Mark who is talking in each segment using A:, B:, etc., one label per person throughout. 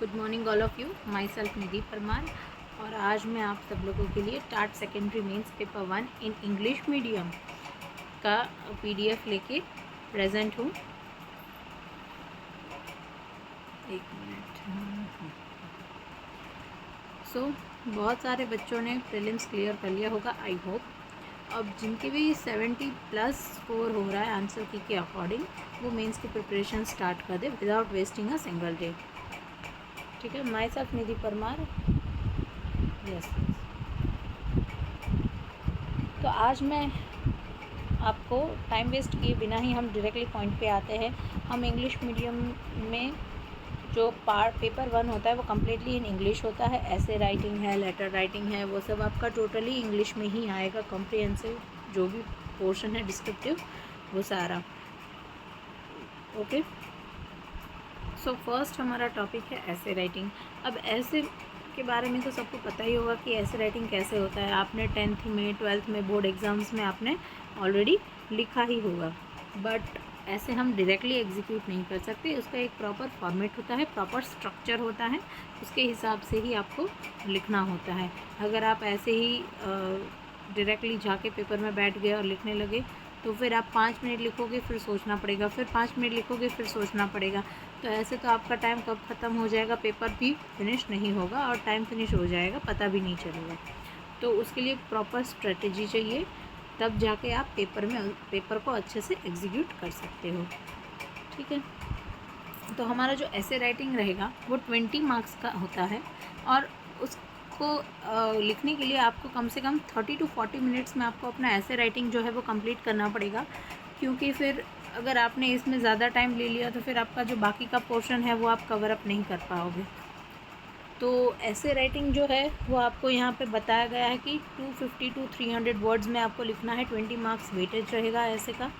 A: Good morning all of you. Myself Nidhi Parmar और आज मैं आप सब लोगों के लिए TAT secondary mains paper 1 in English medium का पीडीएफ लेके प्रेजेंट हूँ। एक मिनट। बहुत सारे बच्चों ने प्रीलिम्स क्लियर कर लिया होगा आई होप। अब जिनके भी 70+ स्कोर हो रहा है आंसर की के अकॉर्डिंग, वो मेंस की प्रिपरेशन स्टार्ट कर दे without wasting a single day. ठीक है। Myself Nidhi Parmar. Yes. तो आज मैं आपको टाइम वेस्ट किए बिना ही हम डायरेक्टली पॉइंट पे आते हैं। हम इंग्लिश मीडियम में जो पेपर 1 होता है वो कम्प्लीटली इन इंग्लिश होता है। ऐसे राइटिंग है, लेटर राइटिंग है, वो सब आपका टोटली इंग्लिश में ही आएगा। कॉम्प्रिहेंसिव जो भी पोर्शन है डिस्क्रिप्टिव वो सारा। ओके। सो फर्स्ट हमारा टॉपिक है ऐसे राइटिंग। अब ऐसे के बारे में तो सबको पता ही होगा कि ऐसे राइटिंग कैसे होता है। आपने 10th में 12th में बोर्ड एग्ज़ाम्स में आपने ऑलरेडी लिखा ही होगा, बट ऐसे हम डायरेक्टली एग्जीक्यूट नहीं कर सकते। उसका एक प्रॉपर फॉर्मेट होता है, प्रॉपर स्ट्रक्चर होता है, उसके हिसाब से ही आपको लिखना होता है। अगर आप ऐसे ही डायरेक्टली जाके पेपर में बैठ गए और लिखने लगे तो फिर आप 5 मिनट लिखोगे, फिर सोचना पड़ेगा, फिर 5 मिनट लिखोगे, फिर सोचना पड़ेगा। तो ऐसे तो आपका टाइम कब ख़त्म हो जाएगा, पेपर भी फिनिश नहीं होगा और टाइम फिनिश हो जाएगा, पता भी नहीं चलेगा। तो उसके लिए प्रॉपर स्ट्रेटजी चाहिए, तब जाके आप पेपर को अच्छे से एग्जीक्यूट कर सकते हो। ठीक है। तो हमारा जो ऐसे राइटिंग रहेगा वो 20 मार्क्स का होता है और उसको लिखने के लिए आपको कम से कम 30 to 40 मिनट्स में आपको अपना ऐसे राइटिंग जो है वो कंप्लीट करना पड़ेगा। क्योंकि फिर अगर आपने इसमें ज़्यादा टाइम ले लिया तो फिर आपका जो बाकी का पोर्शन है वो आप कवर अप नहीं कर पाओगे। तो ऐसे राइटिंग जो है वो आपको यहाँ पे बताया गया है कि 250 to 300 वर्ड्स में आपको लिखना है। 20 मार्क्स वेटेज रहेगा ऐसे का।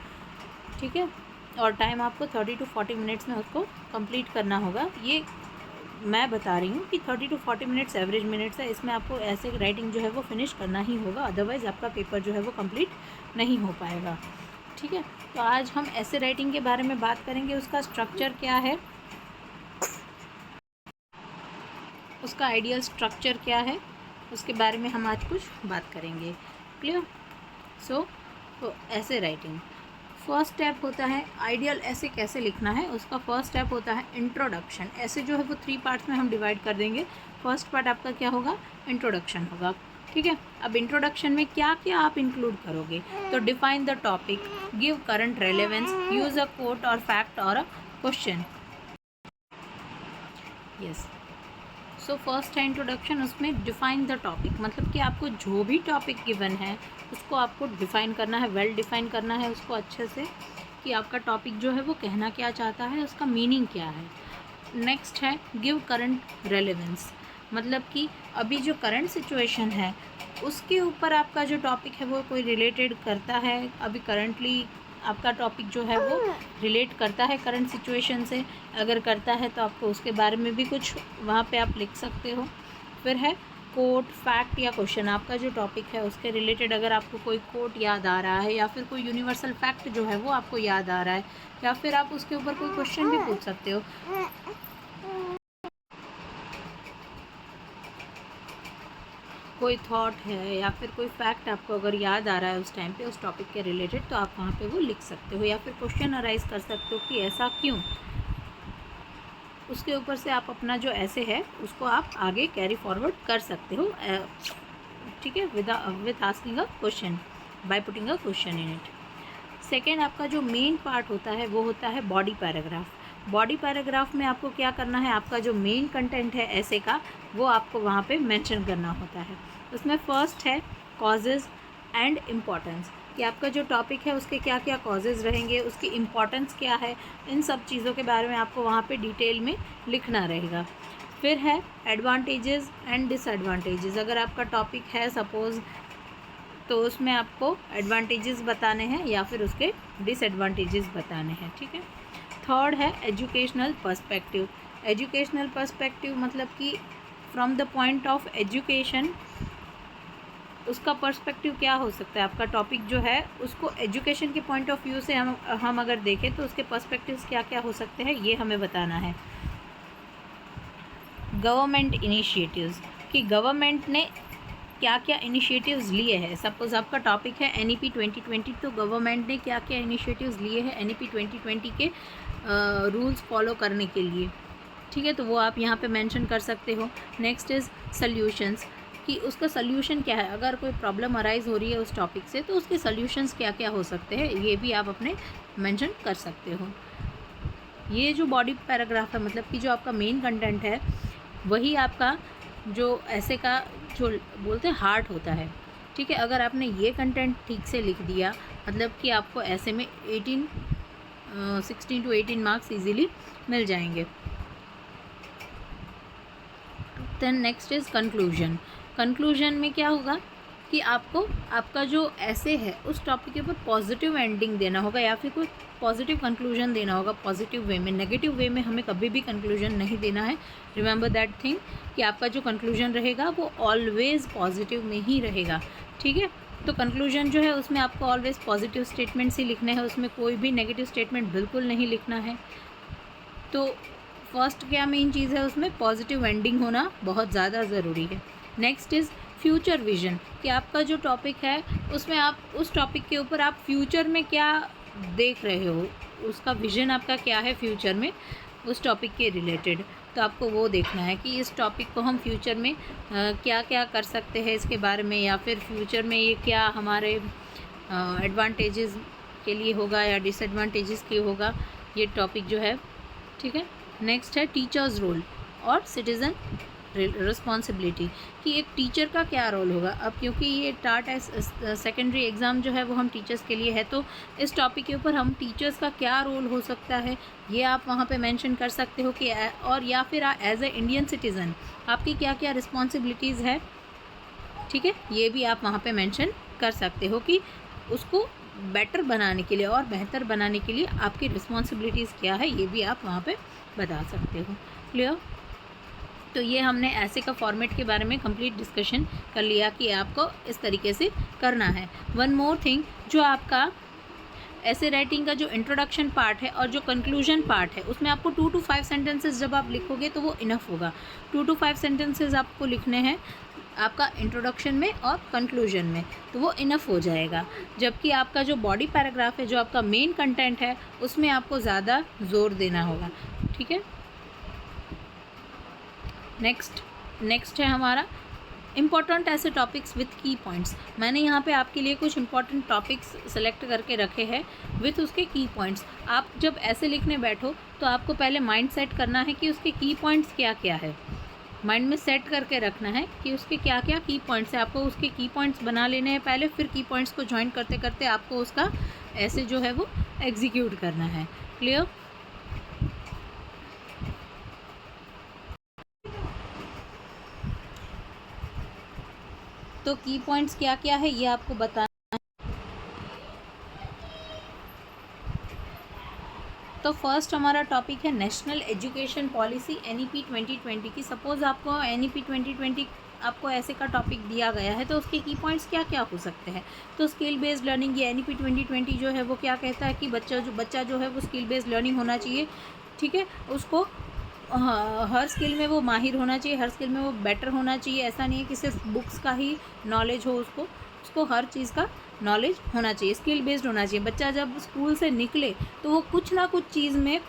A: ठीक है। और टाइम आपको 30 to 40 मिनट्स में उसको कंप्लीट करना होगा। ये मैं बता रही हूँ कि 30 to 40 मिनट्स एवरेज मिनट्स है, इसमें आपको ऐसे राइटिंग जो है वो फिनिश करना ही होगा, अदरवाइज़ आपका पेपर जो है वो कंप्लीट नहीं हो पाएगा। ठीक है। तो आज हम ऐसे राइटिंग के बारे में बात करेंगे। उसका स्ट्रक्चर क्या है, उसका आइडियल स्ट्रक्चर क्या है, उसके बारे में हम आज कुछ बात करेंगे। क्लियर। तो ऐसे राइटिंग फर्स्ट स्टेप होता है आइडियल ऐसे कैसे लिखना है। उसका फर्स्ट स्टेप होता है इंट्रोडक्शन। ऐसे जो है वो 3 पार्ट्स में हम डिवाइड कर देंगे। फर्स्ट पार्ट आपका क्या होगा, इंट्रोडक्शन होगा। ठीक है। अब इंट्रोडक्शन में क्या क्या आप इंक्लूड करोगे, तो define the topic, give current relevance, use a quote और फैक्ट और a question. Yes. So first है इंट्रोडक्शन। उसमें डिफाइन द टॉपिक, मतलब कि आपको जो भी टॉपिक गिवन है उसको आपको डिफ़ाइन करना है, वेल डिफ़ाइन करना है उसको अच्छे से, कि आपका टॉपिक जो है वो कहना क्या चाहता है, उसका मीनिंग क्या है। नेक्स्ट है गिव करंट रेलेवेंस, मतलब कि अभी जो करंट सिचुएशन है उसके ऊपर आपका जो टॉपिक है वो कोई रिलेटेड करता है। अभी करंटली आपका टॉपिक जो है वो रिलेट करता है करंट सिचुएशन से, अगर करता है तो आपको उसके बारे में भी कुछ वहाँ पे आप लिख सकते हो। फिर है कोट, फैक्ट या क्वेश्चन। आपका जो टॉपिक है उसके रिलेटेड अगर आपको कोई कोट याद आ रहा है या फिर कोई यूनिवर्सल फैक्ट जो है वो आपको याद आ रहा है, या फिर आप उसके ऊपर कोई क्वेश्चन भी पूछ सकते हो। कोई थॉट है या फिर कोई फैक्ट आपको अगर याद आ रहा है उस टाइम पे उस टॉपिक के रिलेटेड, तो आप वहाँ पे वो लिख सकते हो, या फिर क्वेश्चन अराइज कर सकते हो कि ऐसा क्यों। उसके ऊपर से आप अपना जो ऐसे है उसको आप आगे कैरी फॉरवर्ड कर सकते हो। ठीक है, with asking a question, by putting a question in it. Second आपका जो मेन पार्ट होता है वो होता है बॉडी पैराग्राफ। बॉडी पैराग्राफ में आपको क्या करना है, आपका जो मेन कंटेंट है ऐसे का वो आपको वहाँ पे मेंशन करना होता है। उसमें फर्स्ट है कॉजेज़ एंड इम्पॉर्टेंस, कि आपका जो टॉपिक है उसके क्या क्या कॉजेज़ रहेंगे, उसकी इम्पॉर्टेंस क्या है, इन सब चीज़ों के बारे में आपको वहाँ पे डिटेल में लिखना रहेगा। फिर है एडवांटेजेस एंड डिसएडवांटेजेस। अगर आपका टॉपिक है सपोज़ तो उसमें आपको एडवांटेजेस बताने हैं या फिर उसके डिसएडवांटेजेस बताने हैं। ठीक है। थर्ड है एजुकेशनल पर्सपेक्टिव। एजुकेशनल पर्सपेक्टिव मतलब कि from the point of education, उसका पर्सपेक्टिव क्या हो सकता है। आपका टॉपिक जो है उसको एजुकेशन के पॉइंट ऑफ व्यू से हम अगर देखें तो उसके पर्सपेक्टिव्स क्या क्या हो सकते हैं ये हमें बताना है। गवर्नमेंट इनिशिएटिव्स, कि गवर्नमेंट ने क्या क्या इनिशिएटिव्स लिए हैं। सपोज़ आपका टॉपिक है NEP 2020, तो गवर्नमेंट ने क्या क्या इनिशिएटिव्स लिए हैं NEP 2020 के रूल्स फॉलो करने के लिए, ठीक है, तो वो आप यहाँ पे मेंशन कर सकते हो। नेक्स्ट इज़ सल्यूशंस, कि उसका सल्यूशन क्या है, अगर कोई प्रॉब्लम अराइज हो रही है उस टॉपिक से तो उसके सल्यूशंस क्या क्या हो सकते हैं, ये भी आप अपने मेंशन कर सकते हो। ये जो बॉडी पैराग्राफ है, मतलब कि जो आपका मेन कंटेंट है, वही आपका जो ऐसे का जो बोलते हैं हार्ट होता है, ठीक है। अगर आपने ये कंटेंट ठीक से लिख दिया, मतलब कि आपको ऐसे में 16 to 18 मार्क्स इजीली मिल जाएंगे। Then next is conclusion. Conclusion में क्या होगा कि आपको आपका जो ऐसे है उस टॉपिक के ऊपर पॉजिटिव एंडिंग देना होगा या फिर कोई पॉजिटिव कंक्लूजन देना होगा पॉजिटिव वे में। नेगेटिव वे में हमें कभी भी कंक्लूजन नहीं देना है। रिमेंबर दैट थिंग कि आपका जो कंक्लूजन रहेगा वो ऑलवेज़ पॉजिटिव में ही रहेगा, ठीक है। तो कंक्लूजन जो है उसमें आपको ऑलवेज़ पॉजिटिव स्टेटमेंट्स ही लिखने हैं, उसमें कोई भी नेगेटिव स्टेटमेंट बिल्कुल नहीं लिखना है। तो फर्स्ट क्या मेन चीज़ है, उसमें पॉजिटिव एंडिंग होना बहुत ज़्यादा ज़रूरी है। नेक्स्ट इज़ फ्यूचर विजन, कि आपका जो टॉपिक है उसमें आप उस टॉपिक के ऊपर आप फ्यूचर में क्या देख रहे हो, उसका विजन आपका क्या है फ्यूचर में उस टॉपिक के रिलेटेड, तो आपको वो देखना है कि इस टॉपिक को हम फ्यूचर में क्या क्या कर सकते हैं इसके बारे में, या फिर फ्यूचर में ये क्या हमारे एडवांटेजेस के लिए होगा या डिसएडवांटेजेस के होगा ये टॉपिक जो है, ठीक है। नेक्स्ट है टीचर्स रोल और सिटीज़न रिस्पॉन्सिबिलिटी, कि एक टीचर का क्या रोल होगा। अब क्योंकि ये टाट सेकेंडरी एग्ज़ाम जो है वो हम टीचर्स के लिए है, तो इस टॉपिक के ऊपर हम टीचर्स का क्या रोल हो सकता है ये आप वहाँ पे मेंशन कर सकते हो कि और या फिर एज ए इंडियन सिटीज़न आपकी क्या क्या रिस्पॉन्सिबिलिटीज़ है, ठीक है, ये भी आप वहाँ पे मेंशन कर सकते हो कि उसको बेटर बनाने के लिए और बेहतर बनाने के लिए आपकी रिस्पॉन्सिबिलिटीज़ क्या है, ये भी आप वहाँ पे बता सकते हो। क्लियर। तो ये हमने ऐसे का फॉर्मेट के बारे में कंप्लीट डिस्कशन कर लिया कि आपको इस तरीके से करना है। वन मोर थिंग, जो आपका ऐसे राइटिंग का जो इंट्रोडक्शन पार्ट है और जो कंक्लूजन पार्ट है उसमें आपको 2 to 5 सेंटेंसेस जब आप लिखोगे तो वो इनफ होगा। 2 to 5 सेंटेंसेस आपको लिखने हैं आपका इंट्रोडक्शन में और कंक्लूजन में, तो वो इनफ हो जाएगा। जबकि आपका जो बॉडी पैराग्राफ है, जो आपका मेन कंटेंट है, उसमें आपको ज़्यादा जोर देना होगा, ठीक है। नेक्स्ट है हमारा इम्पॉर्टेंट ऐसे टॉपिक्स विथ की पॉइंट्स। मैंने यहाँ पे आपके लिए कुछ इंपॉर्टेंट टॉपिक्स सेलेक्ट करके रखे हैं विथ उसके की पॉइंट्स। आप जब ऐसे लिखने बैठो तो आपको पहले माइंड सेट करना है कि उसके की पॉइंट्स क्या क्या है, माइंड में सेट करके रखना है कि उसके क्या क्या की पॉइंट्स है। आपको उसके की पॉइंट्स बना लेने हैं पहले, फिर की पॉइंट्स को ज्वाइन करते करते आपको उसका ऐसे जो है वो एग्जीक्यूट करना है। क्लियर। तो की पॉइंट्स क्या क्या है ये आपको बताना है। तो फर्स्ट हमारा टॉपिक है नेशनल एजुकेशन पॉलिसी NEP 2020 की। सपोज़ आपको NEP 2020 आपको ऐसे का टॉपिक दिया गया है तो उसके की पॉइंट्स क्या क्या हो सकते हैं। तो स्किल बेस्ड लर्निंग, ये NEP 2020 जो है वो क्या कहता है कि बच्चा जो है वो स्किल बेस्ड लर्निंग होना चाहिए, ठीक है। उसको हर स्किल में वो माहिर होना चाहिए, हर स्किल में वो बेटर होना चाहिए। ऐसा नहीं है कि सिर्फ बुक्स का ही नॉलेज हो, उसको हर चीज़ का नॉलेज होना चाहिए, स्किल बेस्ड होना चाहिए। बच्चा जब स्कूल से निकले तो वो कुछ ना कुछ चीज़ में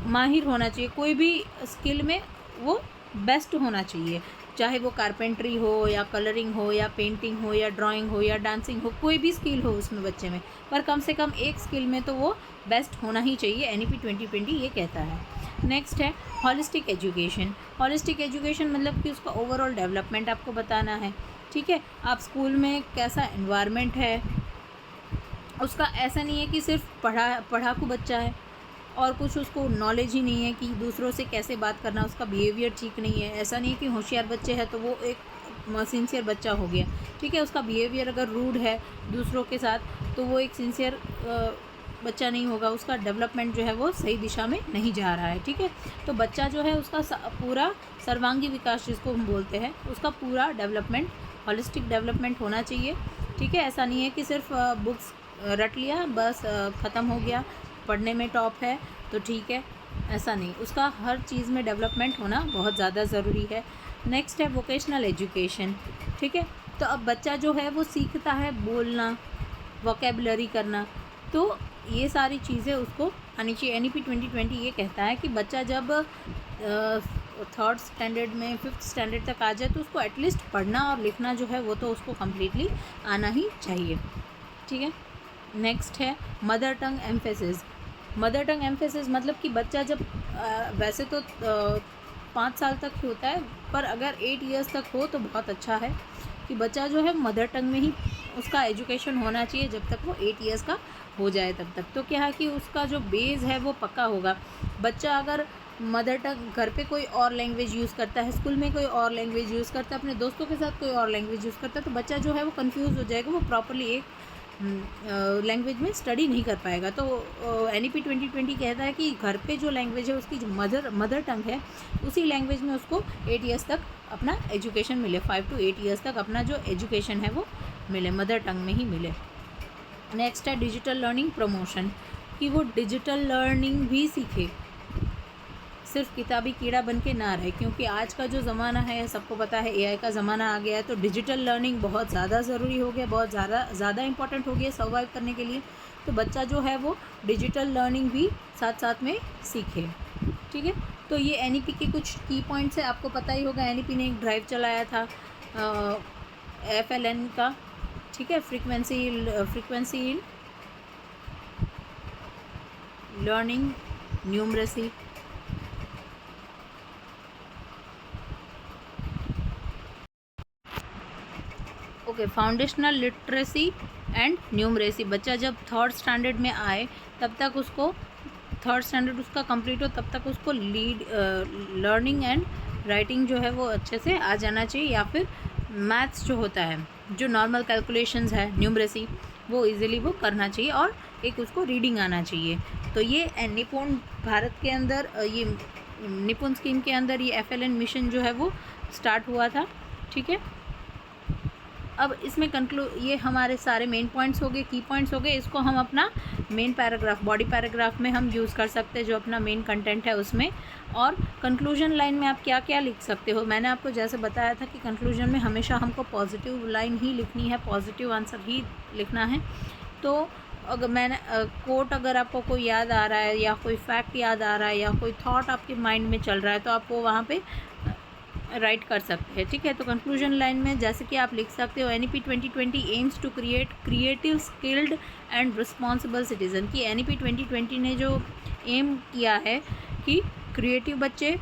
A: माहिर होना चाहिए, कोई भी स्किल में वो बेस्ट होना चाहिए, चाहे वो कारपेंट्री हो या कलरिंग हो या पेंटिंग हो या ड्राइंग हो या डांसिंग हो, कोई भी स्किल हो उसमें बच्चे में, पर कम से कम एक स्किल में तो वो बेस्ट होना ही चाहिए। NEP 2020 ये कहता है। नेक्स्ट है हॉलिस्टिक एजुकेशन। हॉलिस्टिक एजुकेशन मतलब कि उसका ओवरऑल डेवलपमेंट आपको बताना है, ठीक है। आप स्कूल में कैसा एनवायरनमेंट है उसका, ऐसा नहीं है कि सिर्फ पढ़ाकू बच्चा है और कुछ उसको नॉलेज ही नहीं है कि दूसरों से कैसे बात करना, उसका बिहेवियर ठीक नहीं है। ऐसा नहीं है कि होशियार बच्चे हैं तो वो एक सिंसियर बच्चा हो गया, ठीक है। उसका बिहेवियर अगर रूड है दूसरों के साथ तो वो एक सिंसियर बच्चा नहीं होगा, उसका डेवलपमेंट जो है वो सही दिशा में नहीं जा रहा है, ठीक है। तो बच्चा जो है उसका पूरा सर्वांगी विकास जिसको हम बोलते हैं, उसका पूरा डेवलपमेंट हॉलिस्टिक डेवलपमेंट होना चाहिए, ठीक है। ऐसा नहीं है कि सिर्फ बुक्स रट लिया बस ख़त्म हो गया, पढ़ने में टॉप है तो ठीक है, ऐसा नहीं, उसका हर चीज़ में डेवलपमेंट होना बहुत ज़्यादा ज़रूरी है। नेक्स्ट है वोकेशनल एजुकेशन, ठीक है। तो अब बच्चा जो है वो सीखता है बोलना, वोकेबलरी करना, तो ये सारी चीज़ें उसको आनी चाहिए। NEP 2020 ये कहता है कि बच्चा जब 3rd स्टैंडर्ड में 5th स्टैंडर्ड तक आ जाए तो उसको एटलीस्ट पढ़ना और लिखना जो है वो तो उसको कम्प्लीटली आना ही चाहिए, ठीक है। नेक्स्ट है mother tongue emphasis. Mother tongue emphasis मतलब कि बच्चा जब वैसे तो 5 साल तक ही होता है, पर अगर 8 इयर्स तक हो तो बहुत अच्छा है कि बच्चा जो है मदर टंग में ही उसका एजुकेशन होना चाहिए जब तक वो 8 इयर्स का हो जाए तब तक। तो क्या है कि उसका जो बेस है वो पक्का होगा। बच्चा अगर मदर टंग घर पे कोई और लैंग्वेज यूज़ करता है, स्कूल में कोई और लैंग्वेज यूज़ करता है, अपने दोस्तों के साथ कोई और लैंग्वेज यूज़ करता है, तो बच्चा जो है वो कंफ्यूज हो जाएगा, वो प्रॉपर्ली एक लैंग्वेज में स्टडी नहीं कर पाएगा। तो NEP 2020 कहता है कि घर पे जो लैंग्वेज है उसकी जो मदर टंग है उसी लैंग्वेज में उसको 8 इयर्स तक अपना एजुकेशन मिले, 5 to 8 इयर्स तक अपना जो एजुकेशन है वो मिले, मदर टंग में ही मिले। नेक्स्ट है डिजिटल लर्निंग प्रमोशन, कि वो डिजिटल लर्निंग भी सीखे, सिर्फ किताबी कीड़ा बन के ना रहे, क्योंकि आज का जो ज़माना है सबको पता है AI का ज़माना आ गया है, तो डिजिटल लर्निंग बहुत ज़्यादा ज़रूरी हो गया, बहुत ज़्यादा इंपॉर्टेंट हो गया सर्वाइव करने के लिए। तो बच्चा जो है वो डिजिटल लर्निंग भी साथ साथ में सीखे, ठीक है। तो ये NEP के कुछ की पॉइंट्स है, आपको पता ही होगा NEP ने एक ड्राइव चलाया था FLN का, ठीक है, frequency in learning numeracy. Okay, foundational literacy and numeracy. बच्चा जब 3rd स्टैंडर्ड में आए तब तक उसको 3rd स्टैंडर्ड उसका कंप्लीट हो तब तक उसको लर्निंग एंड राइटिंग जो है वो अच्छे से आ जाना चाहिए, या फिर मैथ्स जो होता है, जो नॉर्मल कैलकुलेशंस है, न्यूमरेसी, वो इजीली वो करना चाहिए, और एक उसको रीडिंग आना चाहिए। तो ये निपुण भारत के अंदर ये निपुण स्कीम के अंदर ये FLN मिशन जो है वो स्टार्ट हुआ था, ठीक है। अब इसमें ये हमारे सारे मेन पॉइंट्स हो गए, की पॉइंट्स हो गए। इसको हम अपना मेन पैराग्राफ, बॉडी पैराग्राफ में हम यूज़ कर सकते हैं, जो अपना मेन कंटेंट है उसमें। और कंक्लूजन लाइन में आप क्या क्या लिख सकते हो, मैंने आपको जैसे बताया था कि कंक्लूजन में हमेशा हमको पॉजिटिव लाइन ही लिखनी है, पॉजिटिव आंसर ही लिखना है। तो अगर मैंने कोट अगर आपको कोई याद आ रहा है, या कोई फैक्ट याद आ रहा है, या कोई थॉट आपके माइंड में चल रहा है, तो आप वो वहाँ पे राइट कर सकते हैं, ठीक है। तो कंक्लूजन लाइन में जैसे कि आप लिख सकते हो, NEP 2020 aims to create creative, skilled and responsible citizen. कि NEP 2020 ने जो एम किया है कि क्रिएटिव बच्चे,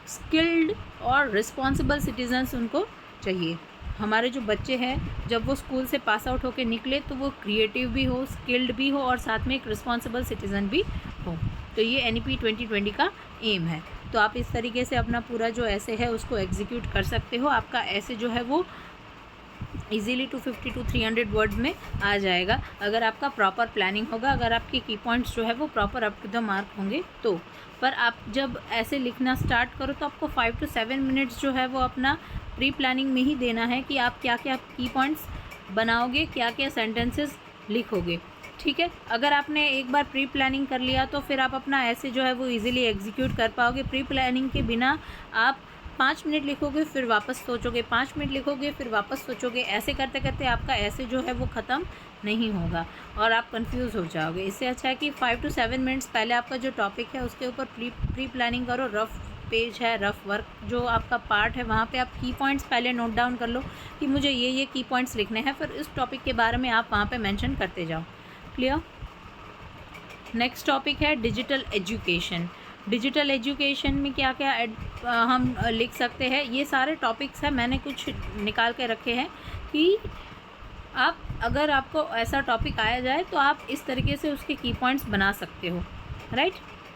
A: स्किल्ड और रिस्पॉन्सिबल सिटीजन्स उनको चाहिए। हमारे जो बच्चे हैं जब वो स्कूल से पास आउट होकर निकले तो वो क्रिएटिव भी हो, स्किल्ड भी हो, और साथ में एक रिस्पॉन्सिबल सिटीज़न भी हो। तो ये NEP 2020 का एम है। तो आप इस तरीके से अपना पूरा जो ऐसे है उसको एग्जीक्यूट कर सकते हो। आपका ऐसे जो है वो इजीली 250 to 300 वर्ड्स में आ जाएगा, अगर आपका प्रॉपर प्लानिंग होगा, अगर आपके की पॉइंट्स जो है वो proper up to the mark होंगे तो। पर आप जब ऐसे लिखना स्टार्ट करो तो आपको 5 to 7 मिनट्स जो है वो अपना प्री प्लानिंग में ही देना है कि आप क्या क्या की पॉइंट्स बनाओगे, क्या क्या सेंटेंसेस लिखोगे, ठीक है। अगर आपने एक बार प्री प्लानिंग कर लिया तो फिर आप अपना ऐसे जो है वो इजीली एग्जीक्यूट कर पाओगे। प्री प्लानिंग के बिना आप 5 मिनट लिखोगे फिर वापस सोचोगे, 5 मिनट लिखोगे फिर वापस सोचोगे, ऐसे करते करते आपका ऐसे जो है वो ख़त्म नहीं होगा और आप कंफ्यूज हो जाओगे। इससे अच्छा है कि 5 to 7 मिनट्स पहले आपका जो टॉपिक है उसके ऊपर प्री प्लानिंग करो। रफ़ पेज है, रफ़ वर्क जो आपका पार्ट है वहाँ पे आप की पॉइंट्स पहले नोट डाउन कर लो कि मुझे ये की पॉइंट्स लिखने हैं, फिर इस टॉपिक के बारे में आप वहाँ पे मेंशन करते जाओ। क्लियर। नेक्स्ट टॉपिक है डिजिटल एजुकेशन। डिजिटल एजुकेशन में क्या क्या हम लिख सकते हैं, ये सारे टॉपिक्स हैं, मैंने कुछ निकाल के रखे हैं कि आप अगर आपको ऐसा टॉपिक आया जाए तो आप इस तरीके से उसके की पॉइंट्स बना सकते हो, राइट।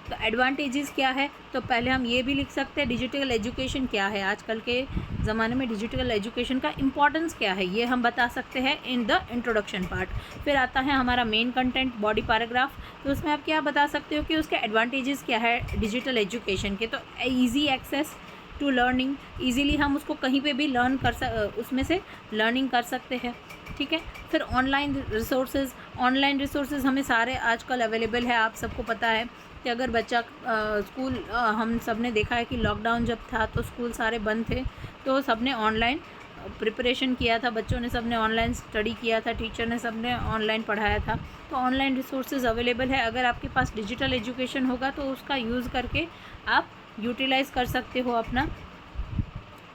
A: तो एडवांटेजेस क्या है, तो पहले हम ये भी लिख सकते हैं डिजिटल एजुकेशन क्या है, आजकल के ज़माने में डिजिटल एजुकेशन का इम्पॉर्टेंस क्या है, ये हम बता सकते हैं इन द इंट्रोडक्शन पार्ट। फिर आता है हमारा मेन कंटेंट बॉडी पैराग्राफ, तो उसमें आप क्या बता सकते हो कि उसके एडवांटेजेस क्या है डिजिटल एजुकेशन के। तो easy access to learning, easily हम उसको कहीं पे भी लर्न कर उसमें से लर्निंग कर सकते हैं, ठीक है। फिर ऑनलाइन रिसोर्सेज हमें सारे आजकल अवेलेबल है, आप सबको पता है कि अगर बच्चा स्कूल, हम सब ने देखा है कि लॉकडाउन जब था तो स्कूल सारे बंद थे, तो सब ने ऑनलाइन प्रिपरेशन किया था, बच्चों ने सब ने ऑनलाइन स्टडी किया था, टीचर ने सब ने ऑनलाइन पढ़ाया था। तो ऑनलाइन रिसोर्सेज अवेलेबल है, अगर आपके पास डिजिटल एजुकेशन होगा तो उसका यूज़ करके आप यूटिलाइज़ कर सकते हो अपना।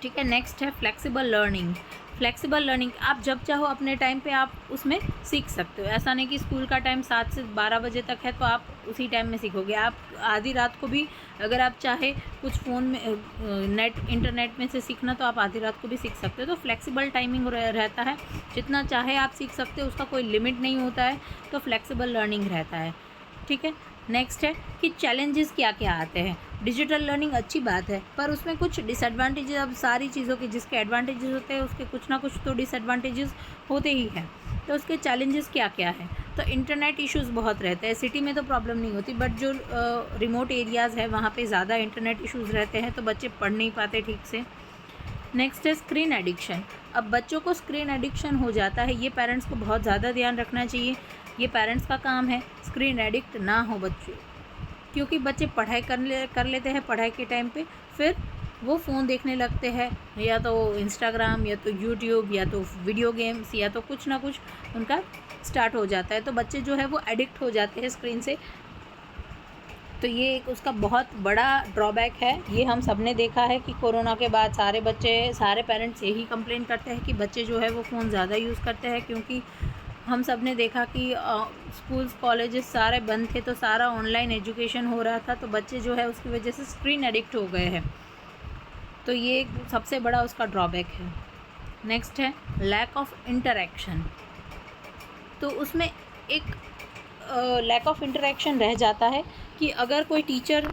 A: ठीक है, नेक्स्ट है फ्लेक्सिबल लर्निंग। फ्लेक्सिबल लर्निंग, आप जब चाहो अपने टाइम पे आप उसमें सीख सकते हो। ऐसा नहीं कि स्कूल का टाइम 7 से 12 बजे तक है तो आप उसी टाइम में सीखोगे। आप आधी रात को भी अगर आप चाहे कुछ फ़ोन में इंटरनेट में से सीखना, तो आप आधी रात को भी सीख सकते हो। तो फ्लेक्सिबल टाइमिंग रहता है, जितना चाहे आप सीख सकते हो, उसका कोई लिमिट नहीं होता है, तो फ्लेक्सिबल लर्निंग रहता है। ठीक है, नेक्स्ट है कि चैलेंजेस क्या क्या आते हैं। डिजिटल लर्निंग अच्छी बात है, पर उसमें कुछ डिसएडवांटेजेस, अब सारी चीज़ों के जिसके एडवांटेजेस होते हैं उसके कुछ ना कुछ तो डिसएडवांटेजेस होते ही हैं। तो उसके चैलेंजेस क्या क्या हैं, तो इंटरनेट इश्यूज़ बहुत रहते हैं। सिटी में तो प्रॉब्लम नहीं होती, बट जो रिमोट एरियाज़ है वहाँ पे ज़्यादा इंटरनेट इश्यूज़ रहते हैं, तो बच्चे पढ़ नहीं पाते ठीक से। नेक्स्ट है स्क्रीन एडिक्शन। अब बच्चों को स्क्रीन एडिक्शन हो जाता है, ये पेरेंट्स को बहुत ज़्यादा ध्यान रखना चाहिए। ये पेरेंट्स का काम है, स्क्रीन एडिक्ट ना हो बच्चे, क्योंकि बच्चे पढ़ाई कर लेते हैं, पढ़ाई के टाइम पे फिर वो फ़ोन देखने लगते हैं, या तो इंस्टाग्राम, या तो यूट्यूब, या तो वीडियो गेम्स, या तो कुछ ना कुछ उनका स्टार्ट हो जाता है। तो बच्चे जो है वो एडिक्ट हो जाते हैं स्क्रीन से। तो ये एक उसका बहुत बड़ा ड्रॉबैक है। ये हम सब ने देखा है कि कोरोना के बाद सारे पेरेंट्स यही कंप्लेन करते हैं कि बच्चे जो है वो फ़ोन ज़्यादा यूज़ करते हैं, क्योंकि हम सब ने देखा कि स्कूल्स कॉलेजेस सारे बंद थे, तो सारा ऑनलाइन एजुकेशन हो रहा था, तो बच्चे जो है उसकी वजह से स्क्रीन एडिक्ट हो गए हैं। तो ये एक सबसे बड़ा उसका ड्रॉबैक है। नेक्स्ट है लैक ऑफ इंटरेक्शन। तो उसमें एक लैक ऑफ इंटरेक्शन रह जाता है कि अगर कोई टीचर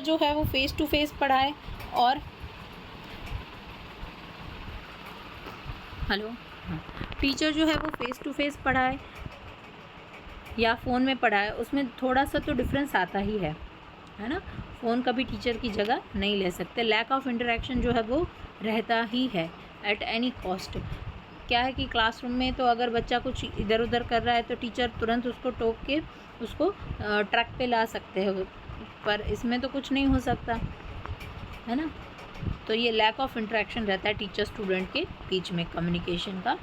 A: जो है वो फेस टू फेस पढ़ाए और टीचर जो है वो फेस टू फेस पढ़ाए या फ़ोन में पढ़ाए, उसमें थोड़ा सा तो डिफरेंस आता ही है ना। फ़ोन कभी टीचर की जगह नहीं ले सकते। लैक ऑफ इंटरेक्शन जो है वो रहता ही है एट एनी कॉस्ट। क्या है कि क्लासरूम में तो अगर बच्चा कुछ इधर उधर कर रहा है तो टीचर तुरंत उसको टोक के उसको ट्रैक पे ला सकते हो, पर इसमें तो कुछ नहीं हो सकता है ना। तो ये लैक ऑफ इंटरेक्शन रहता है टीचर स्टूडेंट के बीच में, कम्युनिकेशन का।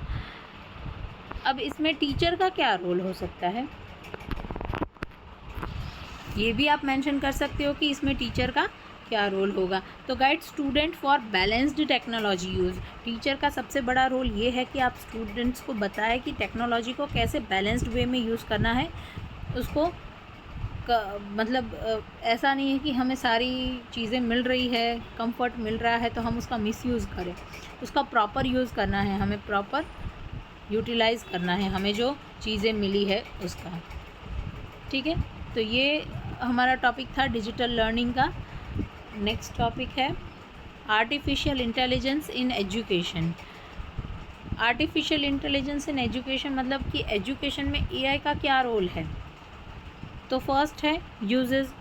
A: अब इसमें टीचर का क्या रोल हो सकता है, ये भी आप मेंशन कर सकते हो कि इसमें टीचर का क्या रोल होगा। तो guide student for balanced technology use. Teacher का सबसे बड़ा रोल ये है कि आप स्टूडेंट्स को बताएं कि टेक्नोलॉजी को कैसे बैलेंस्ड वे में यूज़ करना है। उसको मतलब ऐसा नहीं है कि हमें सारी चीज़ें मिल रही है, कंफर्ट मिल रहा है तो हम उसका मिसयूज़ करें। उसका प्रॉपर यूज़ करना है, हमें प्रॉपर यूटिलाइज़ करना है हमें जो चीज़ें मिली है उसका। ठीक है, तो ये हमारा टॉपिक था डिजिटल लर्निंग का। नेक्स्ट टॉपिक है artificial intelligence in education. Artificial intelligence in education मतलब कि एजुकेशन में एआई का क्या रोल है। तो फर्स्ट है यूजेस।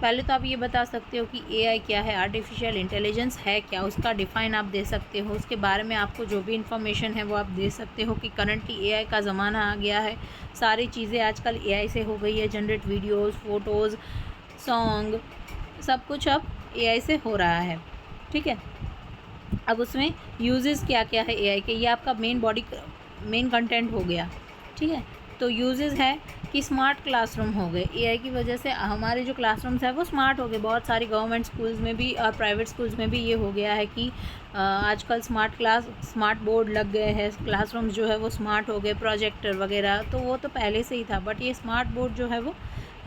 A: पहले तो आप ये बता सकते हो कि एआई क्या है, आर्टिफिशियल इंटेलिजेंस है क्या, उसका डिफ़ाइन आप दे सकते हो। उसके बारे में आपको जो भी इन्फॉर्मेशन है वो आप दे सकते हो कि करंटली एआई का ज़माना आ गया है। सारी चीज़ें आजकल एआई से हो गई है, जनरेट वीडियोस, फोटोज़, सॉन्ग, सब कुछ अब एआई से हो रहा है। ठीक है, अब उसमें यूजेस क्या क्या है एआई के, ये आपका मेन कंटेंट हो गया। ठीक है, तो यूजेस है कि स्मार्ट क्लासरूम हो गए। एआई की वजह से हमारे जो क्लासरूम्स है वो स्मार्ट हो गए। बहुत सारी गवर्नमेंट स्कूल्स में भी और प्राइवेट स्कूल्स में भी ये हो गया है कि आजकल स्मार्ट बोर्ड लग गए हैं, क्लासरूम्स जो है वो स्मार्ट हो गए, प्रोजेक्टर वगैरह। तो वो तो पहले से ही था, बट ये स्मार्ट बोर्ड जो है वो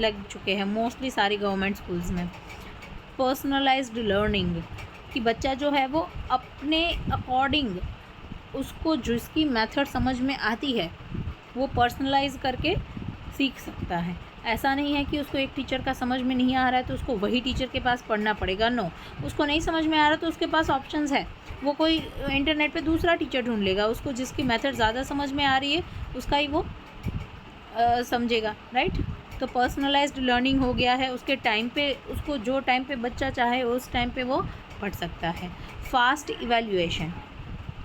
A: लग चुके हैं मोस्टली सारी गवर्नमेंट स्कूल्स में। पर्सनलाइज्ड लर्निंग कि बच्चा जो है वो अपने अकॉर्डिंग उसको जिसकी मेथड समझ में आती है वो पर्सनलाइज करके सीख सकता है। ऐसा नहीं है कि उसको एक टीचर का समझ में नहीं आ रहा है तो उसको वही टीचर के पास पढ़ना पड़ेगा। नो, उसको नहीं समझ में आ रहा तो उसके पास ऑप्शंस है, वो कोई इंटरनेट पे दूसरा टीचर ढूंढ लेगा, उसको जिसकी मेथड ज़्यादा समझ में आ रही है उसका ही वो समझेगा। राइट, तो पर्सनलाइज्ड लर्निंग हो गया है। उसके टाइम पे उसको जो टाइम पे बच्चा चाहे उस टाइम पे वो पढ़ सकता है। फास्ट इवैल्यूएशन,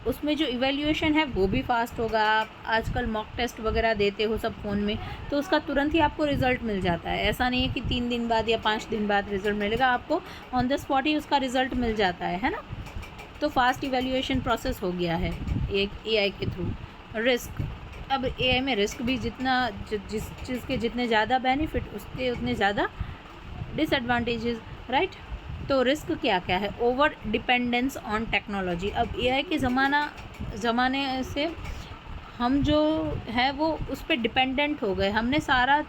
A: उसमें जो इवैल्यूएशन है वो भी फास्ट होगा। आप आजकल मॉक टेस्ट वगैरह देते हो सब फ़ोन में, तो उसका तुरंत ही आपको रिज़ल्ट मिल जाता है। ऐसा नहीं है कि 3 दिन बाद या 5 दिन बाद रिज़ल्ट मिलेगा, आपको ऑन द स्पॉट ही उसका रिज़ल्ट मिल जाता है ना। तो फास्ट इवैल्यूएशन प्रोसेस हो गया है AI के थ्रू। रिस्क, अब AI में रिस्क भी जितना जिस चीज़ के जितने ज़्यादा बेनिफिट उसके उतने ज़्यादा डिसएडवांटेजेस, राइट। तो रिस्क क्या क्या है? Over dependence on technology. अब AI के ज़माने से हम जो है वो उस पर डिपेंडेंट हो गए। हमने सारा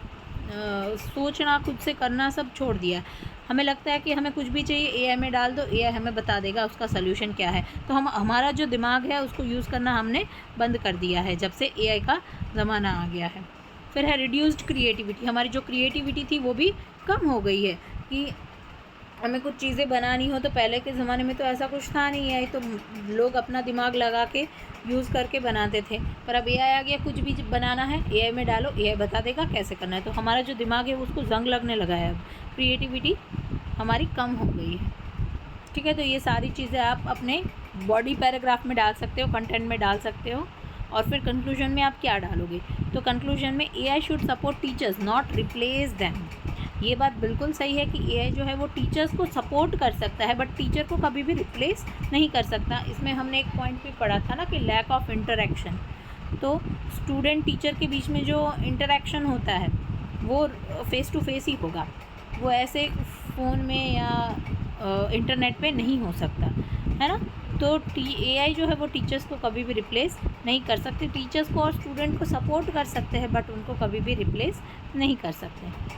A: सोचना खुद से करना सब छोड़ दिया। हमें लगता है कि हमें कुछ भी चाहिए AI में डाल दो, AI हमें बता देगा उसका सल्यूशन क्या है। तो हमारा जो दिमाग है उसको यूज़ करना हमने बंद कर दिया है जब से AI का ज़माना आ गया है। फिर है रिड्यूस्ड क्रिएटिविटी। हमारी जो क्रिएटिविटी थी वो भी कम हो गई है कि हमें कुछ चीज़ें बनानी हो तो पहले के ज़माने में तो ऐसा कुछ था नहीं है, तो लोग अपना दिमाग लगा के यूज़ करके बनाते थे। पर अब AI आ गया, कुछ भी बनाना है AI में डालो, AI बता देगा कैसे करना है। तो हमारा जो दिमाग है उसको जंग लगने लगा है, अब क्रिएटिविटी हमारी कम हो गई है, ठीक है। तो ये सारी चीज़ें आप अपने बॉडी पैराग्राफ में डाल सकते हो, कंटेंट में डाल सकते हो। और फिर कंक्लूजन में आप क्या डालोगे? तो कंक्लूजन में AI should support teachers not replace them. ये बात बिल्कुल सही है कि AI जो है वो टीचर्स को सपोर्ट कर सकता है, बट टीचर को कभी भी रिप्लेस नहीं कर सकता। इसमें हमने एक पॉइंट भी पढ़ा था ना कि लैक ऑफ इंटरेक्शन। तो स्टूडेंट टीचर के बीच में जो इंटरेक्शन होता है वो फेस टू फेस ही होगा, वो ऐसे फ़ोन में या इंटरनेट पे नहीं हो सकता, है ना। तो AI जो है वो टीचर्स को कभी भी रिप्लेस नहीं कर सकते। टीचर्स को और स्टूडेंट को सपोर्ट कर सकते हैं, बट उनको कभी भी रिप्लेस नहीं कर सकते।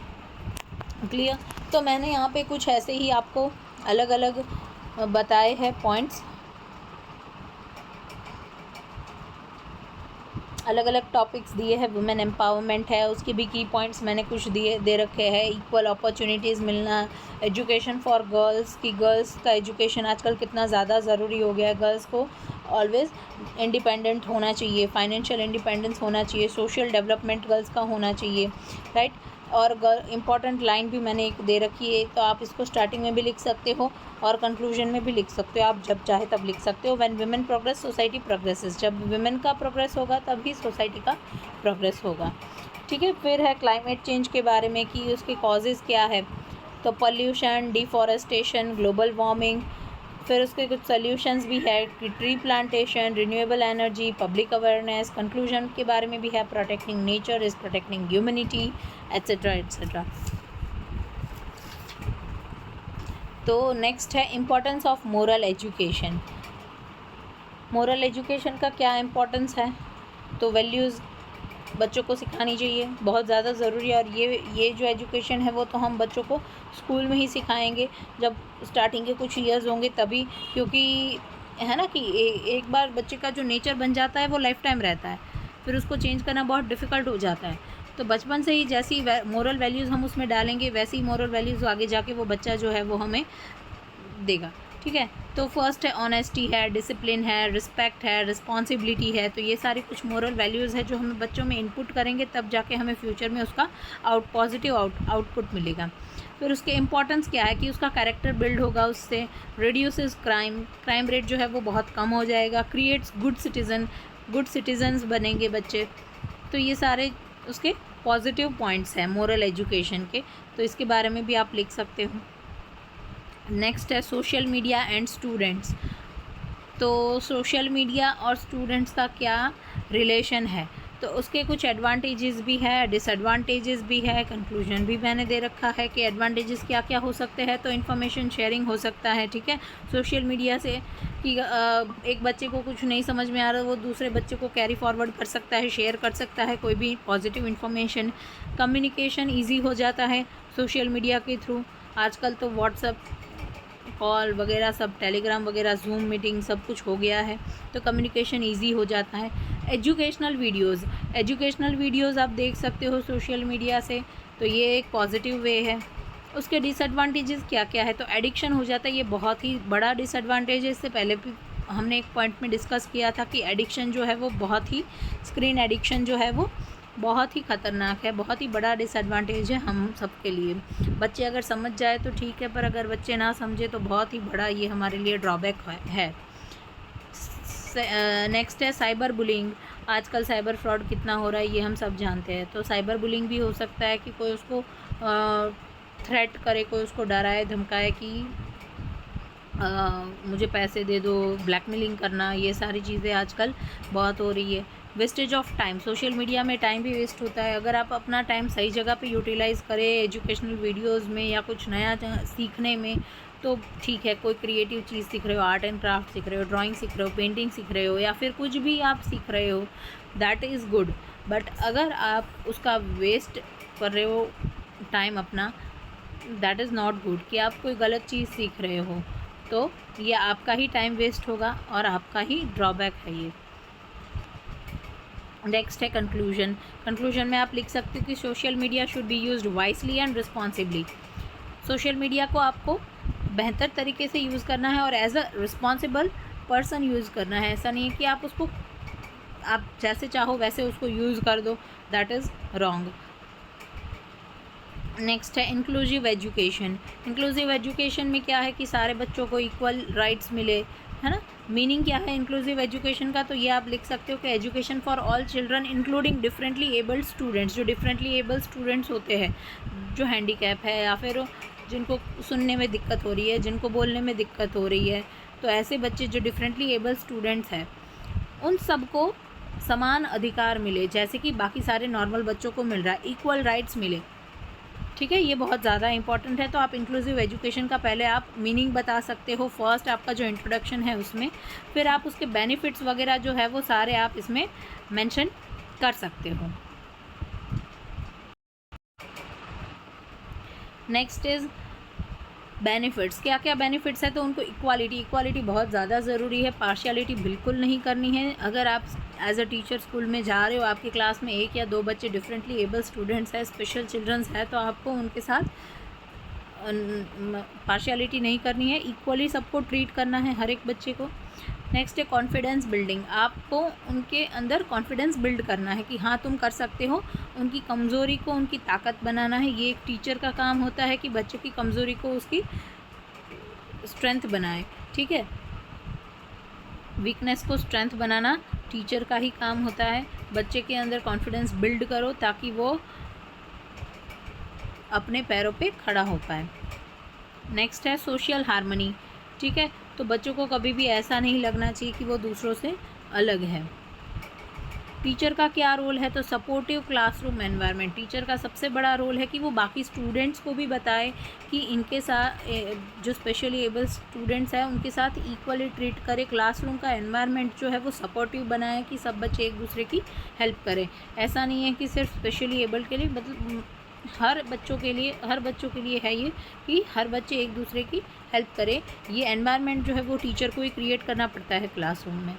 A: क्लियर? तो मैंने यहाँ पे कुछ ऐसे ही आपको अलग अलग बताए हैं पॉइंट्स, अलग अलग टॉपिक्स दिए हैं। वुमेन एम्पावरमेंट है, उसके भी की पॉइंट्स मैंने कुछ दे रखे हैं। इक्वल अपॉर्चुनिटीज़ मिलना, एजुकेशन फॉर गर्ल्स की गर्ल्स का एजुकेशन आजकल कितना ज़्यादा ज़रूरी हो गया है। गर्ल्स को ऑलवेज़ इंडिपेंडेंट होना चाहिए, फाइनेंशियल इंडिपेंडेंस होना चाहिए, सोशल डेवलपमेंट गर्ल्स का होना चाहिए, राइट। और इम्पॉर्टेंट लाइन भी मैंने एक दे रखी है, तो आप इसको स्टार्टिंग में भी लिख सकते हो और कंक्लूजन में भी लिख सकते हो, आप जब चाहे तब लिख सकते हो। When women progress society progresses. जब वुमेन का प्रोग्रेस होगा तभी सोसाइटी का प्रोग्रेस होगा, ठीक है। फिर है क्लाइमेट चेंज के बारे में कि उसके कॉजेज़ क्या है। तो पॉल्यूशन, डिफॉरेस्टेशन, ग्लोबल वार्मिंग। फिर उसके कुछ सॉल्यूशंस भी है कि tree plantation, renewable energy, public awareness. Conclusion के बारे में भी है protecting nature is protecting humanity, etcetera etcetera. तो नेक्स्ट है importance of moral education. Moral education का क्या इम्पोर्टेंस है? तो वैल्यूज़ बच्चों को सिखानी चाहिए, बहुत ज़्यादा ज़रूरी है। और ये जो एजुकेशन है वो तो हम बच्चों को स्कूल में ही सिखाएंगे, जब स्टार्टिंग के कुछ ईयर्स होंगे तभी, क्योंकि है ना कि एक बार बच्चे का जो नेचर बन जाता है वो लाइफ टाइम रहता है, फिर उसको चेंज करना बहुत डिफ़िकल्ट हो जाता है। तो बचपन से ही जैसी मोरल वैल्यूज़ हम उसमें डालेंगे वैसी मोरल वैल्यूज़ आगे जाके वो बच्चा जो है वो हमें देगा, ठीक है। तो फर्स्ट है ऑनेस्टी है, डिसिप्लिन है, रिस्पेक्ट है, रिस्पॉन्सिबिलिटी है। तो ये सारी कुछ मोरल वैल्यूज़ है जो हमें बच्चों में इनपुट करेंगे, तब जाके हमें फ्यूचर में उसका पॉजिटिव आउटपुट मिलेगा। फिर उसके इम्पोर्टेंस क्या है कि उसका कैरेक्टर बिल्ड होगा, उससे रिड्यूसेस क्राइम रेट जो है वो बहुत कम हो जाएगा, क्रिएट्स गुड सिटीजन्स बनेंगे बच्चे। तो ये सारे उसके पॉजिटिव पॉइंट्स हैं मोरल एजुकेशन के, तो इसके बारे में भी आप लिख सकते हो। नेक्स्ट है सोशल मीडिया एंड स्टूडेंट्स। तो सोशल मीडिया और स्टूडेंट्स का क्या रिलेशन है? तो उसके कुछ एडवांटेजेस भी है, डिसएडवांटेजेस भी है। कंक्लूजन भी मैंने दे रखा है कि एडवांटेजेस क्या क्या हो सकते हैं। तो इन्फॉर्मेशन शेयरिंग हो सकता है, ठीक है, सोशल मीडिया से कि एक बच्चे को कुछ नहीं समझ में आ रहा वो दूसरे बच्चे को कैरी फॉरवर्ड कर सकता है, शेयर कर सकता है कोई भी पॉजिटिव इन्फॉर्मेशन। कम्युनिकेशन ईजी हो जाता है सोशल मीडिया के थ्रू। आजकल तो व्हाट्सएप कॉल वगैरह सब, टेलीग्राम वगैरह, जूम मीटिंग सब कुछ हो गया है, तो कम्युनिकेशन इजी हो जाता है। एजुकेशनल वीडियोज़ आप देख सकते हो सोशल मीडिया से, तो ये एक पॉजिटिव वे है। उसके डिसएडवांटेजेस क्या क्या है? तो एडिक्शन हो जाता है, ये बहुत ही बड़ा डिसएडवांटेज है। इससे पहले भी हमने एक पॉइंट में डिस्कस किया था कि एडिक्शन जो है वो बहुत ही, स्क्रीन एडिक्शन जो है वो बहुत ही ख़तरनाक है, बहुत ही बड़ा डिसएडवांटेज है हम सब के लिए। बच्चे अगर समझ जाए तो ठीक है, पर अगर बच्चे ना समझे तो बहुत ही बड़ा ये हमारे लिए ड्रॉबैक है। नेक्स्ट है साइबर बुलिंग। आजकल साइबर फ्रॉड कितना हो रहा है ये हम सब जानते हैं। तो साइबर बुलिंग भी हो सकता है कि कोई उसको थ्रेट करे, कोई उसको डराए धमकाए कि मुझे पैसे दे दो, ब्लैकमेलिंग करना, ये सारी चीज़ें आजकल बहुत हो रही है। Wastage of time, social media में टाइम भी वेस्ट होता है। अगर आप अपना टाइम सही जगह पे यूटिलाइज़ करें, एजुकेशनल वीडियोस में या कुछ नया सीखने में, तो ठीक है। कोई क्रिएटिव चीज़ सीख रहे हो, आर्ट एंड क्राफ्ट सीख रहे हो, ड्राइंग सीख रहे हो, पेंटिंग सीख रहे हो, या फिर कुछ भी आप सीख रहे हो, दैट इज़ गुड। बट अगर आप उसका वेस्ट कर रहे हो टाइम अपना, दैट इज़ नॉट गुड। कि आप कोई गलत चीज़ सीख रहे हो तो ये आपका ही टाइम वेस्ट होगा और आपका ही ड्रॉबैक है ये। नेक्स्ट है कंक्लूजन। कंक्लूजन में आप लिख सकते हो कि social media should be used wisely and responsibly. Social media को आपको बेहतर तरीके से यूज़ करना है और as a responsible person use करना है। ऐसा नहीं है कि आप उसको आप जैसे चाहो वैसे उसको यूज़ कर दो, दैट इज़ रॉन्ग। नेक्स्ट है इंक्लूसिव एजुकेशन। इंक्लूसिव एजुकेशन में क्या है कि सारे बच्चों को इक्वल राइट्स मिले, है ना। मीनिंग क्या है इंक्लूसिव एजुकेशन का, तो ये आप लिख सकते हो कि education for all children including differently abled students. जो डिफरेंटली एबल्ड स्टूडेंट्स होते हैं, जो हैंडीकैप है या फिर जिनको सुनने में दिक्कत हो रही है, जिनको बोलने में दिक्कत हो रही है, तो ऐसे बच्चे जो डिफरेंटली एबल्ड स्टूडेंट्स हैं उन सबको समान अधिकार मिले, जैसे कि बाकी सारे नॉर्मल बच्चों को मिल रहा है, इक्वल राइट्स मिले। ठीक है, ये बहुत ज़्यादा इंपॉर्टेंट है। तो आप इंक्लूसिव एजुकेशन का पहले आप मीनिंग बता सकते हो, फर्स्ट आपका जो इंट्रोडक्शन है उसमें, फिर आप उसके बेनिफिट्स वगैरह जो है वो सारे आप इसमें मेंशन कर सकते हो। Next is benefits. क्या क्या बेनिफिट्स है, तो उनको इक्वालिटी बहुत ज़्यादा ज़रूरी है। पार्शियलिटी बिल्कुल नहीं करनी है। अगर आप एज अ टीचर स्कूल में जा रहे हो, आपकी क्लास में 1 या 2 बच्चे डिफरेंटली एबल स्टूडेंट्स हैं, स्पेशल चिल्ड्रंस है, तो आपको उनके साथ पार्शियलिटी नहीं करनी है, इक्वली सबको ट्रीट करना है, हर एक बच्चे को। नेक्स्ट है कॉन्फिडेंस बिल्डिंग। आपको उनके अंदर कॉन्फिडेंस बिल्ड करना है कि हाँ तुम कर सकते हो। उनकी कमज़ोरी को उनकी ताकत बनाना है। ये एक टीचर का काम होता है कि बच्चे की कमज़ोरी को उसकी स्ट्रेंथ बनाए। ठीक है, वीकनेस को स्ट्रेंथ बनाना टीचर का ही काम होता है। बच्चे के अंदर कॉन्फिडेंस बिल्ड करो ताकि वो अपने पैरों पे खड़ा हो पाए। नेक्स्ट है सोशल हार्मनी। ठीक है, तो बच्चों को कभी भी ऐसा नहीं लगना चाहिए कि वो दूसरों से अलग है। टीचर का क्या रोल है, तो सपोर्टिव क्लासरूम एनवायरनमेंट। टीचर का सबसे बड़ा रोल है कि वो बाकी स्टूडेंट्स को भी बताए कि इनके साथ जो स्पेशली एबल स्टूडेंट्स हैं उनके साथ इक्वली ट्रीट करे। क्लासरूम का एनवायरनमेंट जो है वो सपोर्टिव बनाए कि सब बच्चे एक दूसरे की हेल्प करें। ऐसा नहीं है कि सिर्फ स्पेशली एबल्ड के लिए, मतलब हर बच्चों के लिए है ये कि हर बच्चे एक दूसरे की हेल्प करें। ये एनवायरनमेंट जो है वो टीचर को ही क्रिएट करना पड़ता है क्लासरूम में।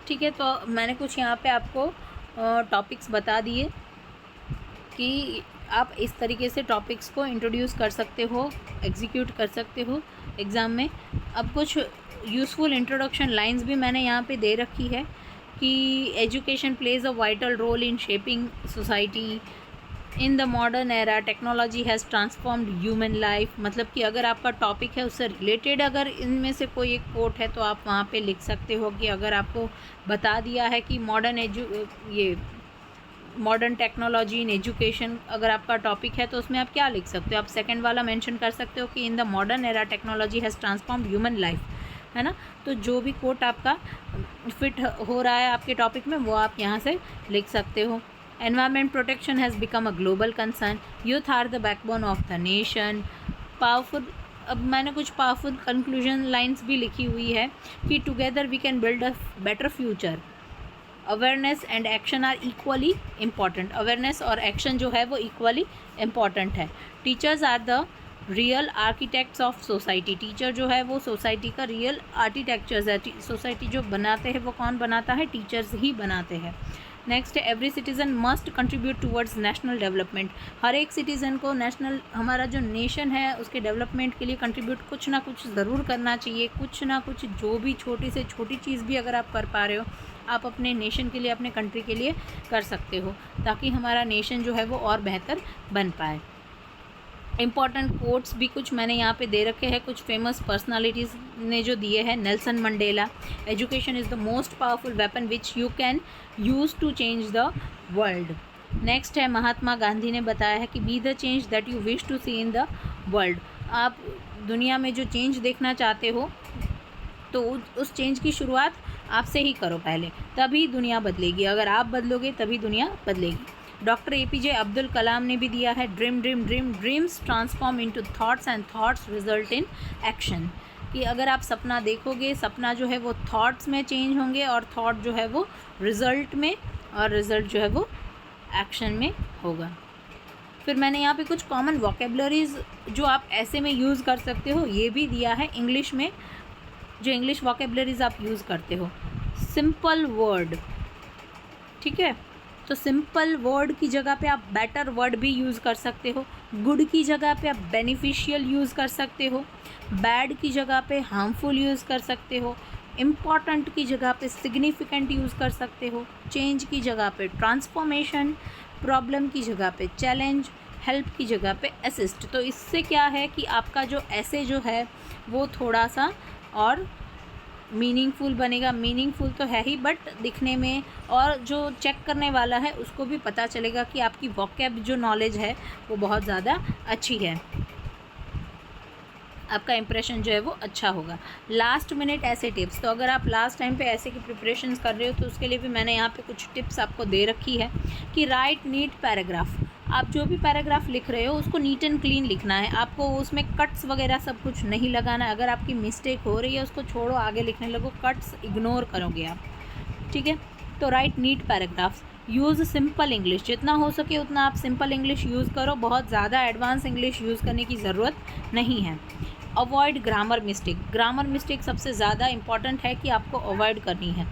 A: ठीक है, तो मैंने कुछ यहाँ पे आपको टॉपिक्स बता दिए कि आप इस तरीके से टॉपिक्स को इंट्रोड्यूस कर सकते हो, एग्जीक्यूट कर सकते हो एग्ज़ाम में। अब कुछ यूज़फुल इंट्रोडक्शन लाइंस भी मैंने यहाँ पे दे रखी है कि education plays a vital role in shaping society in the modern era, technology has transformed human life. मतलब कि अगर आपका टॉपिक है उससे रिलेटेड अगर इनमें से कोई एक कोट है तो आप वहाँ पे लिख सकते हो कि अगर आपको बता दिया है कि मॉडर्न टेक्नोलॉजी इन एजुकेशन अगर आपका टॉपिक है तो उसमें आप क्या लिख सकते हो। आप सेकंड वाला मेंशन कर सकते हो कि इन the modern era technology has transformed human life, है ना। तो जो भी कोट आपका फिट हो रहा है आपके टॉपिक में वो आप यहाँ से लिख सकते हो। Environment protection has become a global concern. Youth are the backbone of the nation. Powerful. अब मैंने कुछ पावरफुल कंक्लूजन लाइंस भी लिखी हुई है कि together we can build a better future. Awareness and action are equally important. Awareness और action जो है वो इक्वली इम्पॉर्टेंट है। Teachers are the real architects of society. Teacher जो है वो सोसाइटी का रियल आर्किटेक्चर्स है। सोसाइटी जो बनाते हैं वो कौन बनाता है, टीचर्स ही बनाते हैं। नेक्स्ट है every citizen must contribute towards national development. हर एक सिटीज़न को हमारा जो नेशन है उसके डेवलपमेंट के लिए कंट्रीब्यूट कुछ ना कुछ ज़रूर करना चाहिए। कुछ ना कुछ, जो भी छोटी से छोटी चीज़ भी अगर आप कर पा रहे हो आप अपने नेशन के लिए, अपने कंट्री के लिए कर सकते हो ताकि हमारा नेशन जो है वो और बेहतर बन पाए। इम्पॉर्टेंट कोट्स भी कुछ मैंने यहाँ पे दे रखे हैं, कुछ फेमस पर्सनालिटीज़ ने जो दिए हैं। Nelson Mandela, education is the most powerful weapon which you can use to change the world. Next है महात्मा गांधी ने बताया है कि be the change that you wish to see in the world. आप दुनिया में जो चेंज देखना चाहते हो तो उस चेंज की शुरुआत आपसे ही करो पहले, तभी दुनिया बदलेगी। अगर आप बदलोगे तभी दुनिया बदलेगी। डॉक्टर APJ अब्दुल कलाम ने भी दिया है dream dream dream, dreams transform into thoughts and thoughts result in action. कि अगर आप सपना देखोगे, सपना जो है वो थॉट्स में चेंज होंगे और थॉट जो है वो रिज़ल्ट में, और रिज़ल्ट जो है वो एक्शन में होगा। फिर मैंने यहाँ पे कुछ कॉमन वोकेबलरीज जो आप ऐसे में यूज़ कर सकते हो ये भी दिया है इंग्लिश में, जो इंग्लिश वोकेबलरीज आप यूज़ करते हो। सिंपल वर्ड, ठीक है, तो सिंपल वर्ड की जगह पे आप बेटर वर्ड भी यूज़ कर सकते हो। गुड की जगह पे आप बेनिफिशियल यूज़ कर सकते हो। बैड की जगह पे हार्मफुल यूज़ कर सकते हो। इम्पॉर्टेंट की जगह पे सिग्निफिकेंट यूज़ कर सकते हो। चेंज की जगह पे ट्रांसफॉर्मेशन, प्रॉब्लम की जगह पे चैलेंज, हेल्प की जगह पे असिस्ट। तो इससे क्या है कि आपका जो ऐसे जो है वो थोड़ा सा और मीनिंगफुल बनेगा। मीनिंगफुल तो है ही, बट दिखने में और जो चेक करने वाला है उसको भी पता चलेगा कि आपकी वोकैब जो नॉलेज है वो बहुत ज़्यादा अच्छी है, आपका इंप्रेशन जो है वो अच्छा होगा। लास्ट मिनट ऐसे टिप्स, तो अगर आप लास्ट टाइम पे ऐसे की प्रिपरेशंस कर रहे हो तो उसके लिए भी मैंने यहाँ पे कुछ टिप्स आपको दे रखी है कि राइट नीट पैराग्राफ। आप जो भी पैराग्राफ लिख रहे हो उसको नीट एंड क्लीन लिखना है, आपको उसमें कट्स वगैरह सब कुछ नहीं लगाना। अगर आपकी मिस्टेक हो रही है उसको छोड़ो, आगे लिखने लगो, कट्स इग्नोर करोगे आप, ठीक है। तो write neat paragraphs, use simple English, जितना हो सके उतना आप सिंपल इंग्लिश यूज़ करो, बहुत ज़्यादा एडवांस इंग्लिश यूज़ करने की ज़रूरत नहीं है। Avoid grammar mistake, grammar mistake सबसे ज़्यादा इंपॉर्टेंट है कि आपको अवॉइड करनी है।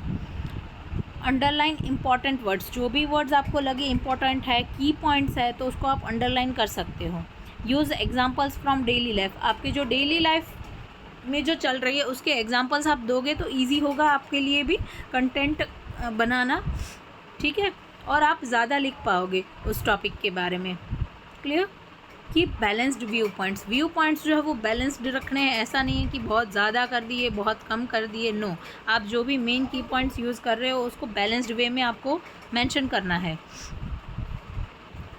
A: अंडरलाइन इंपॉर्टेंट वर्ड्स, जो भी वर्ड्स आपको लगे इंपॉर्टेंट है, की पॉइंट्स है, तो उसको आप अंडरलाइन कर सकते हो। Use examples from daily life, आपके जो डेली लाइफ में जो चल रही है उसके एग्जांपल्स आप दोगे तो इजी होगा आपके लिए भी कंटेंट बनाना, ठीक है, और आप ज़्यादा लिख पाओगे उस टॉपिक के बारे में। क्लियर। कि balanced view points, view points जो है वो बैलेंस्ड रखने हैं, ऐसा नहीं है कि बहुत ज़्यादा कर दिए, बहुत कम कर दिए, नो। आप जो भी मेन की पॉइंट्स यूज़ कर रहे हो उसको बैलेंस्ड वे में आपको मेंशन करना है।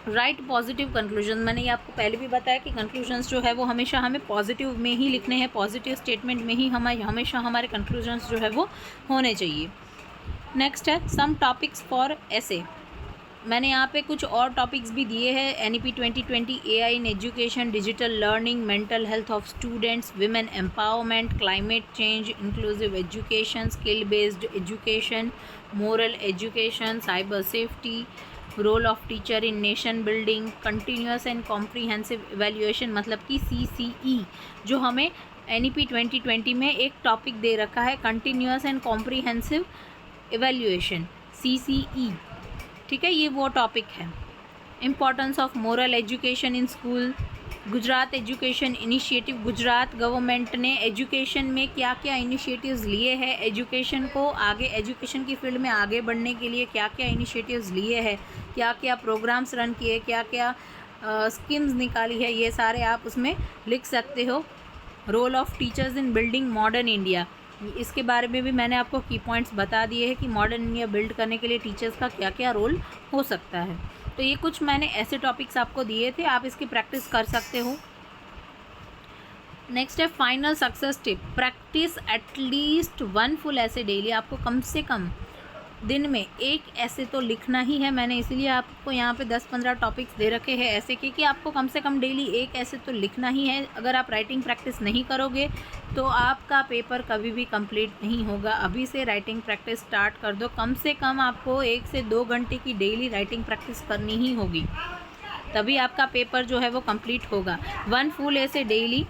A: राइट पॉजिटिव कंक्लूजन, मैंने ये आपको पहले भी बताया कि कंक्लूजन्स जो है वो हमेशा हमें पॉजिटिव में ही लिखने हैं, पॉजिटिव स्टेटमेंट में ही हमेशा हमारे कंक्लूजन्स जो है वो होने चाहिए। नेक्स्ट है सम टॉपिक्स फॉर ऐसे, मैंने यहाँ पे कुछ और टॉपिक्स भी दिए हैं। NEP 2020 AI in education, digital learning, mental health of students, women empowerment, climate change, inclusive education, skill based education, moral education, cyber safety, role of teacher in nation building, continuous and comprehensive evaluation, मतलब कि CCE, जो हमें NEP 2020 में एक topic दे रखा है, continuous and comprehensive evaluation, CCE, ठीक है, ये वो टॉपिक है। Importance of moral education in school, Gujarat education initiative, Gujarat government ने एजुकेशन में क्या क्या इनिशिएटिव्स लिए हैं, एजुकेशन को आगे, एजुकेशन की फील्ड में आगे बढ़ने के लिए क्या क्या इनिशिएटिव्स लिए हैं, क्या क्या प्रोग्राम्स रन किए, क्या क्या स्कीम्स निकाली है, ये सारे आप उसमें लिख सकते हो। Role of teachers in building modern India, इसके बारे में भी मैंने आपको की पॉइंट्स बता दिए हैं कि मॉडर्न इंडिया बिल्ड करने के लिए टीचर्स का क्या क्या रोल हो सकता है। तो ये कुछ मैंने ऐसे टॉपिक्स आपको दिए थे, आप इसकी प्रैक्टिस कर सकते हो। नेक्स्ट है final success tip, practice at least 1 full essay daily. आपको कम से कम दिन में एक ऐसे तो लिखना ही है, मैंने इसीलिए आपको यहाँ पे 10-15 टॉपिक्स दे रखे हैं ऐसे के, कि आपको कम से कम डेली एक ऐसे तो लिखना ही है। अगर आप राइटिंग प्रैक्टिस नहीं करोगे तो आपका पेपर कभी भी कंप्लीट नहीं होगा। अभी से राइटिंग प्रैक्टिस स्टार्ट कर दो, कम से कम आपको 1 से 2 घंटे की डेली राइटिंग प्रैक्टिस करनी ही होगी, तभी आपका पेपर जो है वो कंप्लीट होगा। 1 full essay daily,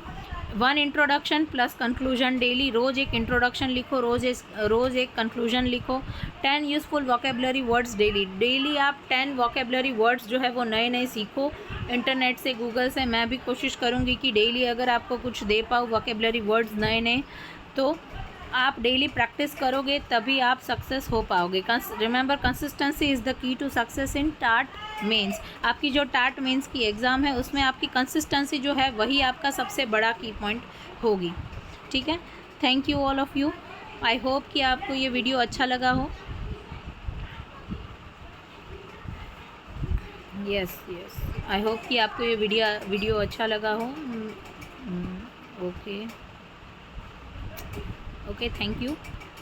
A: 1 introduction plus conclusion daily, रोज़ एक इंट्रोडक्शन लिखो, रोज़ एक कंक्लूजन लिखो। 10 useful vocabulary words daily, daily आप 10 वोकेबलरी वर्ड्स जो है वो नए नए सीखो, इंटरनेट से, गूगल से। मैं भी कोशिश करूँगी कि डेली अगर आपको कुछ दे पाऊँ वोकेबलरी वर्ड्स नए नए, तो आप डेली प्रैक्टिस करोगे तभी आप सक्सेस हो पाओगे। Remember, consistency is the key to success in टाट मेंस। आपकी जो टाट मेंस की एग्ज़ाम है उसमें आपकी कंसिस्टेंसी जो है वही आपका सबसे बड़ा की पॉइंट होगी। ठीक है, thank you all of you. I hope कि आपको ये वीडियो अच्छा लगा हो। यस, आई होप कि आपको ये वीडियो अच्छा लगा हो। Okay, thank you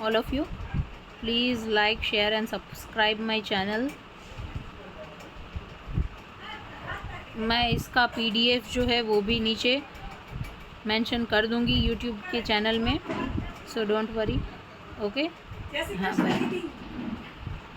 A: all of you. Please like, share and subscribe my channel. मैं इसका PDF जो है वो भी नीचे मेंशन कर दूंगी यूट्यूब के चैनल में, सो डोंट वरी। ओके, हाँ, बाय।